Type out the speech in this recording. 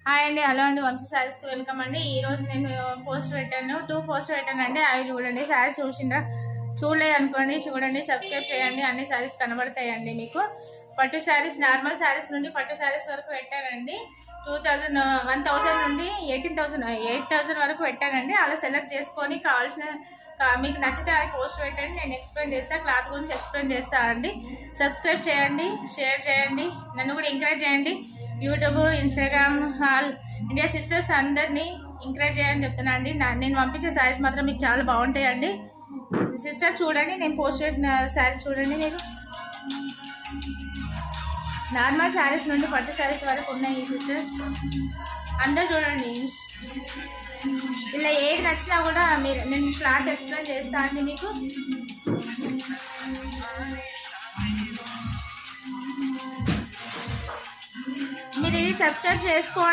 Hi అండి, hello అండి, వంశీ శారీస్కి వెల్కమ్ అండి. ఈరోజు నేను పోస్ట్ పెట్టాను, 2 పోస్ట్ పెట్టానండి. అవి చూడండి. శారీస్ చూడలేదు అనుకోండి, చూడండి, సబ్స్క్రైబ్ చేయండి. అన్ని శారీస్ కనబడతాయండి మీకు. పట్టు శారీస్, నార్మల్ శారీస్ నుండి పట్టు శారీస్ వరకు పెట్టానండి. 1000 నుండి 8,000 వరకు పెట్టానండి. అలా సెలెక్ట్ చేసుకొని కావాల్సిన మీకు నచ్చితే అది పోస్ట్ పెట్టండి. నేను ఎక్స్ప్లెయిన్ చేస్తాను, క్లాత్ గురించి ఎక్స్ప్లెయిన్ చేస్తాను అండి. సబ్స్క్రైబ్ చేయండి, షేర్ చేయండి, నన్ను కూడా ఎంకరేజ్ చేయండి. YouTube, Instagram, all India sisters అందరినీ ఎంకరేజ్ చేయని చెప్తున్నా అండి. నేను పంపించే శారీస్ మాత్రం మీకు చాలా బాగుంటాయండి. సిస్టర్ చూడండి, నేను పోస్ట్ పెట్టిన శారీ చూడండి. మీరు నార్మల్ శారీస్ నుండి పట్టు శారీస్ వరకు ఉన్నాయి ఈ సిస్టర్స్. అందరూ చూడండి. ఇలా ఏది నచ్చినా కూడా నేను క్లాత్ ఎక్స్ప్లెయిన్ చేస్తా అండి మీకు. మీరు ఇది సబ్స్క్రైబ్ చేసుకోండి.